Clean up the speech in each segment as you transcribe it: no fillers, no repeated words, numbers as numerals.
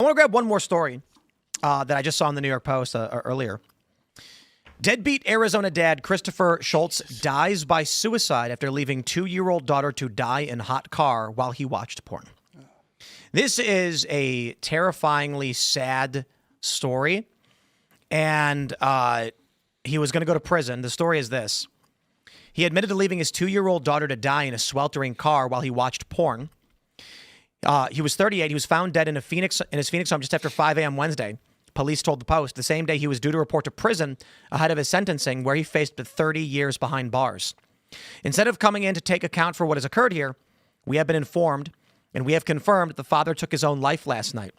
I want to grab one more story that I just saw in the New York Post earlier. Deadbeat Arizona dad Christopher Schultz dies by suicide after leaving 2-year-old daughter to die in hot car while he watched porn. This is a terrifyingly sad story, and he was going to go to prison. The story is this. He admitted to leaving his 2-year-old daughter to die in a sweltering car while he watched porn. He was 38. He was found dead in his Phoenix home just after 5 a.m. Wednesday. Police told the Post the same day he was due to report to prison ahead of his sentencing, where he faced 30 years behind bars. Instead of coming in to take account for what has occurred here, we have been informed and we have confirmed that the father took his own life last night.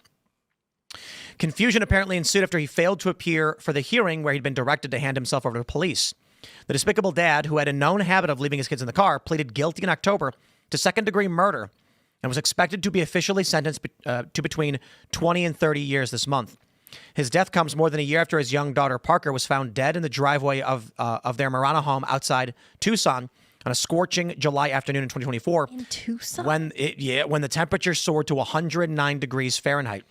Confusion apparently ensued after he failed to appear for the hearing where he'd been directed to hand himself over to police. The despicable dad, who had a known habit of leaving his kids in the car, pleaded guilty in October to second-degree murder and was expected to be officially sentenced to between 20 and 30 years this month. His death comes more than a year after his young daughter, Parker, was found dead in the driveway of their Marana home outside Tucson on a scorching July afternoon in 2024. In Tucson? When the temperature soared to 109 degrees Fahrenheit.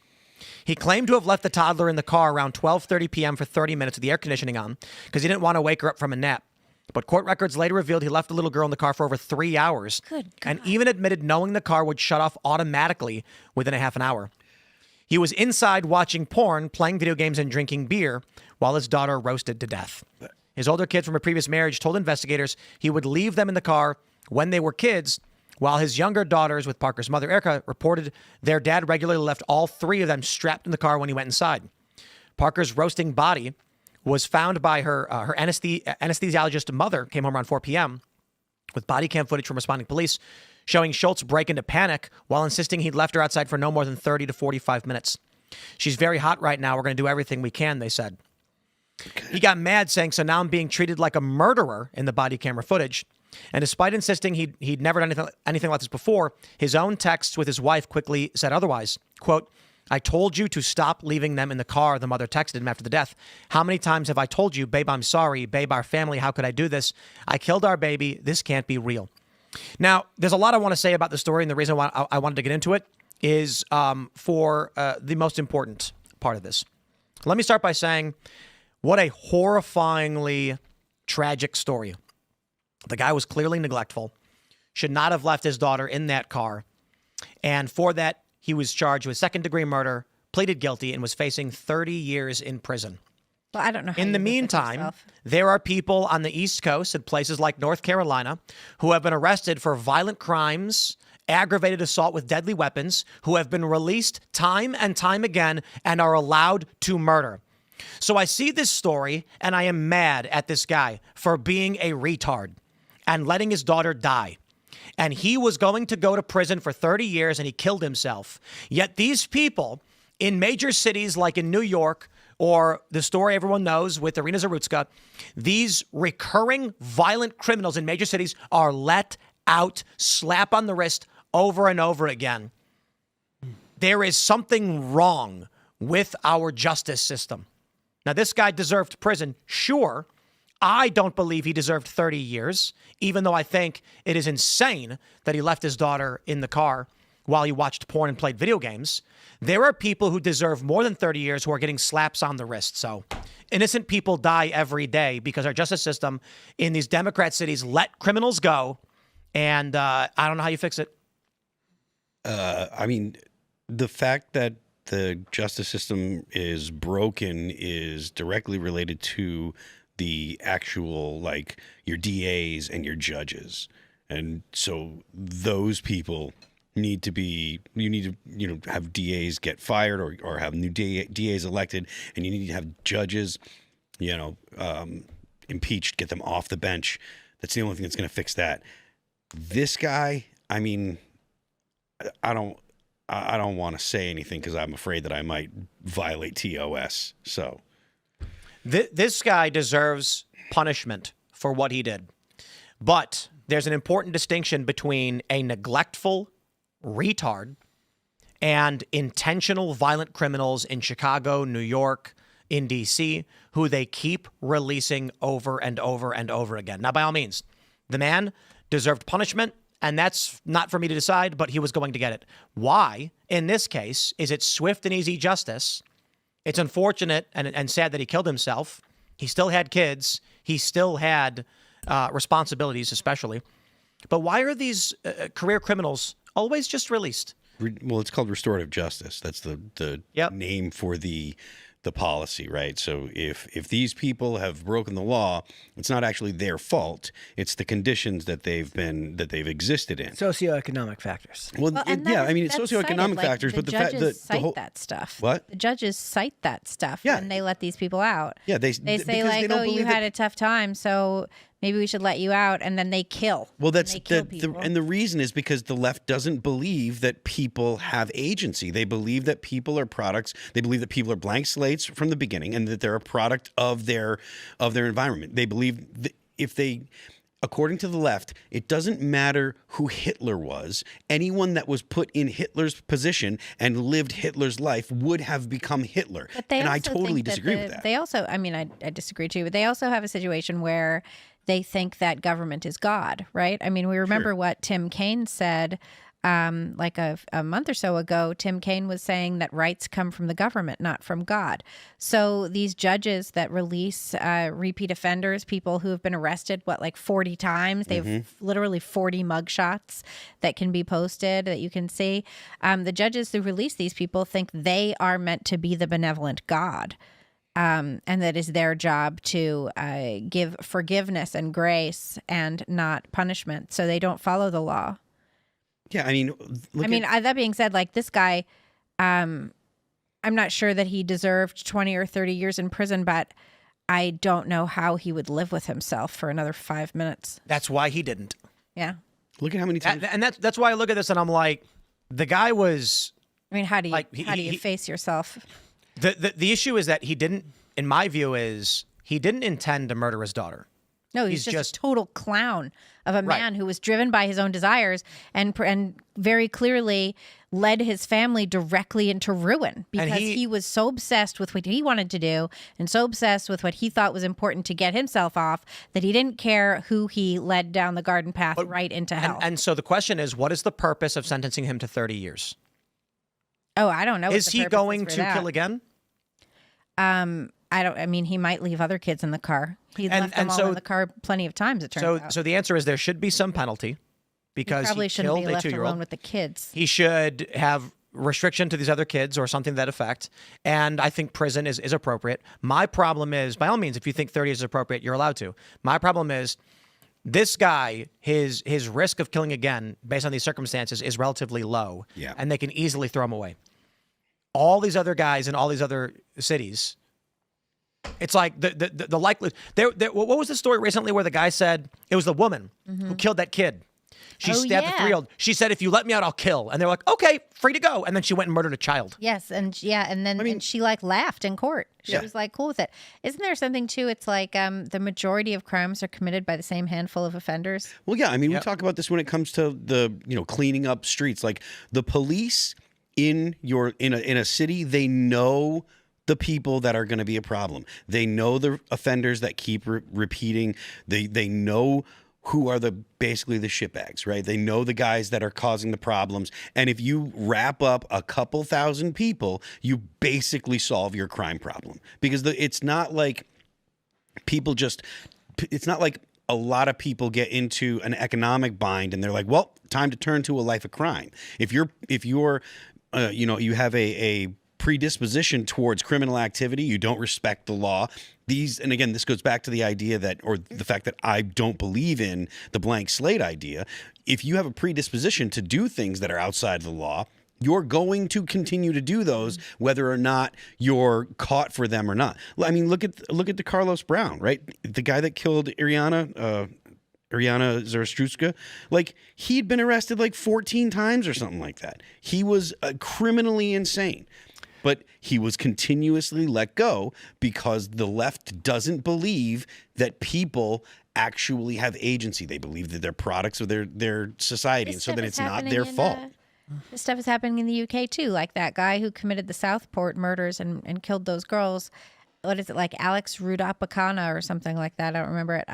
He claimed to have left the toddler in the car around 12:30 p.m. for 30 minutes with the air conditioning on because he didn't want to wake her up from a nap. But court records later revealed he left the little girl in the car for over 3 hours. Good God. And even admitted knowing the car would shut off automatically within a half an hour. He was inside watching porn, playing video games, and drinking beer while his daughter roasted to death. His older kids from a previous marriage told investigators he would leave them in the car when they were kids, while his younger daughters, with Parker's mother, Erica, reported their dad regularly left all 3 of them strapped in the car when he went inside. Parker's roasting body was found by her anesthesiologist mother, came home around 4 p.m., with body cam footage from responding police showing Schultz break into panic while insisting he'd left her outside for no more than 30 to 45 minutes. She's very hot right now. We're going to do everything we can, they said. Okay. He got mad, saying, so now I'm being treated like a murderer in the body camera footage. And despite insisting he'd never done anything like this before, his own texts with his wife quickly said otherwise. Quote, I told you to stop leaving them in the car, the mother texted him after the death. How many times have I told you, babe, I'm sorry, babe, our family, how could I do this? I killed our baby. This can't be real. Now, there's a lot I want to say about the story, and the reason why I wanted to get into it is for the most important part of this. Let me start by saying what a horrifyingly tragic story. The guy was clearly neglectful, should not have left his daughter in that car, and for that, he was charged with second-degree murder, pleaded guilty, and was facing 30 years in prison. Well, I don't know how in the meantime, there are people on the East Coast and places like North Carolina who have been arrested for violent crimes, aggravated assault with deadly weapons, who have been released time and time again and are allowed to murder. So I see this story and I am mad at this guy for being a retard and letting his daughter die. And he was going to go to prison for 30 years and he killed himself. Yet these people in major cities like in New York, or the story everyone knows with Irina Zarutska, these recurring violent criminals in major cities are let out, slap on the wrist over and over again. There is something wrong with our justice system. Now, this guy deserved prison, sure. I don't believe he deserved 30 years, even though I think it is insane that he left his daughter in the car while he watched porn and played video games. There are people who deserve more than 30 years who are getting slaps on the wrist. So innocent people die every day because our justice system in these Democrat cities let criminals go. And I don't know how you fix it. I mean, the fact that the justice system is broken is directly related to the actual, like, your DAs and your judges. And so those people need to be, you need to, have DAs get fired or have new DAs elected, and you need to have judges, impeached, get them off the bench. That's the only thing that's going to fix that. This guy, I mean, I don't want to say anything because I'm afraid that I might violate TOS. So this guy deserves punishment for what he did. But there's an important distinction between a neglectful retard and intentional violent criminals in Chicago, New York, in D.C., who they keep releasing over and over and over again. Now, by all means, the man deserved punishment, And that's not for me to decide, but he was going to get it. Why, in this case, is it swift and easy justice? It's unfortunate and sad that he killed himself. He still had kids. He still had responsibilities, especially. But why are these career criminals always just released? Well, it's called restorative justice. That's the Yep. name for the policy, right? So if these people have broken the law, it's not actually their fault. It's the conditions that they've existed in. Socioeconomic factors. Well, And yeah, that I mean, is- it's that's socioeconomic cited, like, factors, but the fact judges that the cite whole that stuff. What? The judges cite that stuff Yeah. when they let these people out. Yeah, They say because they like, don't "Oh, you believe had that- a tough time, so maybe we should let you out," and then they kill. Well, that's they kill the people. and the reason is because the left doesn't believe that people have agency. They believe that people are products. They believe that people are blank slates from the beginning, and that they're a product of their environment. They believe that if they, according to the left, it doesn't matter who Hitler was. Anyone that was put in Hitler's position and lived Hitler's life would have become Hitler. But they And I also totally think that disagree with that. They also, I mean, I disagree too, but they also have a situation where they think that government is God, right? I mean, we remember what Tim Kaine said like a month or so ago. Tim Kaine was saying that rights come from the government, not from God. So these judges that release repeat offenders, people who have been arrested, like 40 times, they have literally 40 mugshots that can be posted that you can see. The judges who release these people think they are meant to be the benevolent God. And that is their job to give forgiveness and grace and not punishment. So they don't follow the law. Yeah, I mean, That being said, like this guy, I'm not sure that he deserved 20 or 30 years in prison, but I don't know how he would live with himself for another 5 minutes. That's why he didn't. Yeah. look at how many times. And that's why I look at this and I'm like, the guy was... I mean, how do you Like, how do you face yourself? The issue is that he didn't, in my view, he didn't intend to murder his daughter. No, he's just a total clown of a man who was driven by his own desires and very clearly led his family directly into ruin because he was so obsessed with what he wanted to do and so obsessed with what he thought was important to get himself off that he didn't care who he led down the garden path right into hell. And so the question is, what is the purpose of sentencing him to 30 years? Oh, I don't know. Is he going to kill again? I mean, he might leave other kids in the car. He left them all in the car plenty of times, it turns out. So the answer is there should be some penalty because he probably shouldn't killed be a left 2-year-old. alone with the kids. He should have restriction to these other kids or something to that effect. And I think prison is appropriate. My problem is, by all means, if you think 30 is appropriate, you're allowed to. My problem is this guy, his risk of killing again based on these circumstances is relatively low. Yeah. And they can easily throw him away. All these other guys in all these other cities, it's like the likelihood. What was the story recently where the guy said it was the woman who killed that kid? She stabbed the 3-year-old. She said, "If you let me out, I'll kill." And they're like, "Okay, free to go." And then she went and murdered a child. Yes, and then and she like laughed in court. She Yeah. was like cool with it. Isn't there something too? It's like the majority of crimes are committed by the same handful of offenders. Well, yeah, I mean, we talk about this when it comes to the cleaning up streets. Like the police in a city, they know the people that are going to be a problem. They know the offenders that keep repeating. They know who are basically the shitbags, right? They know the guys that are causing the problems. And if you wrap up a couple thousand people, you basically solve your crime problem. Because it's not like it's not like a lot of people get into an economic bind and they're like, well, time to turn to a life of crime. If you're you have a predisposition towards criminal activity, you don't respect the law. And again, this goes back to the idea or the fact that I don't believe in the blank slate idea. If you have a predisposition to do things that are outside the law, you're going to continue to do those, whether or not you're caught for them or not. I mean, look at the Carlos Brown, right? The guy that killed Ariana Zarastruska, like he'd been arrested like 14 times or something like that. He was criminally insane. But he was continuously let go because the left doesn't believe that people actually have agency. They believe that they're products of their society, and so that it's not their fault. This stuff is happening in the UK too, like that guy who committed the Southport murders and killed those girls. What is it, like Alex Rudapakana or something like that? I don't remember it.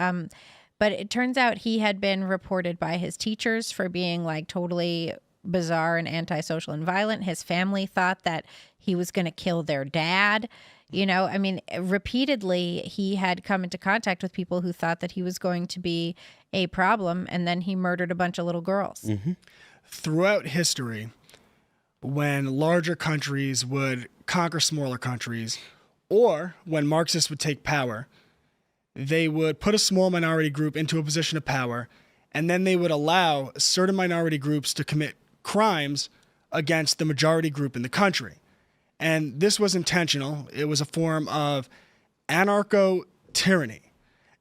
But it turns out he had been reported by his teachers for being like totally bizarre and antisocial and violent. His family thought that he was going to kill their dad. You know, I mean, repeatedly he had come into contact with people who thought that he was going to be a problem, and then he murdered a bunch of little girls. Mm-hmm. Throughout history, when larger countries would conquer smaller countries, or when Marxists would take power, they would put a small minority group into a position of power, and then they would allow certain minority groups to commit crimes against the majority group in the country. And this was intentional. It was a form of anarcho-tyranny.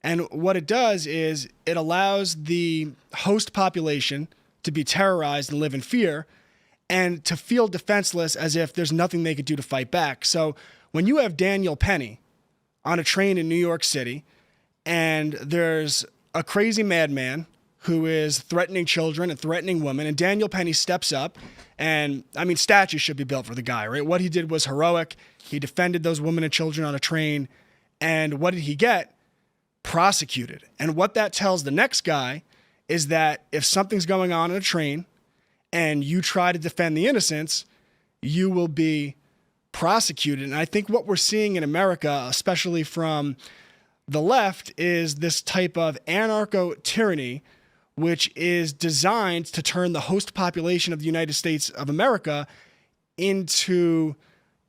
And what it does is it allows the host population to be terrorized and live in fear and to feel defenseless as if there's nothing they could do to fight back. So when you have Daniel Penny on a train in New York City and there's a crazy madman who is threatening children and threatening women, and Daniel Penny steps up, and I mean, statues should be built for the guy, right? What he did was heroic. He defended those women and children on a train, and what did he get? Prosecuted. And what that tells the next guy is that if something's going on a train and you try to defend the innocents, you will be prosecuted. And I think what we're seeing in America, especially from the left, is this type of anarcho-tyranny, which is designed to turn the host population of the United States of America into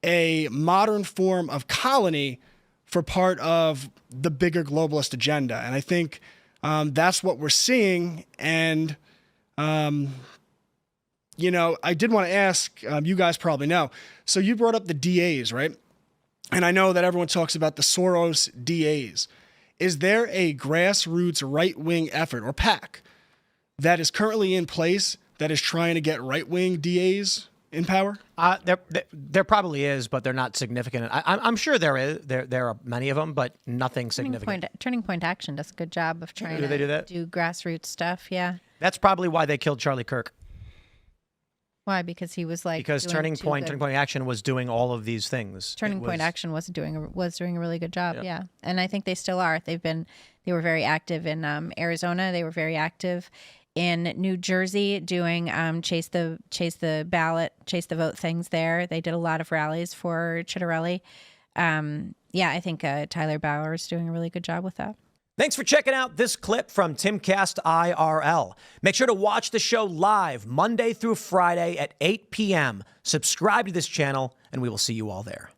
a modern form of colony for part of the bigger globalist agenda. And I think that's what we're seeing. And, you know, I did want to ask, you guys probably know. So you brought up the DAs, right? And I know that everyone talks about the Soros DAs. Is there a grassroots right-wing effort, or PAC, that is currently in place that is trying to get right-wing DAs in power? There probably is, but they're not significant. I'm sure there is. There are many of them, but nothing significant. Turning Point Action does a good job of trying they do to that? do grassroots stuff. Yeah. That's probably why they killed Charlie Kirk. Why? Because he was like Because Turning Point Action was doing all of these things. Turning Point Action was doing a really good job. Yeah, and I think they still are. They were very active in Arizona. They were very active in New Jersey doing chase the vote things there. They did a lot of rallies for Chitterelli. I think Tyler Bauer is doing a really good job with that. Thanks for checking out this clip from Timcast IRL. Make sure to watch the show live Monday through Friday at 8 p.m. Subscribe to this channel, and we will see you all there.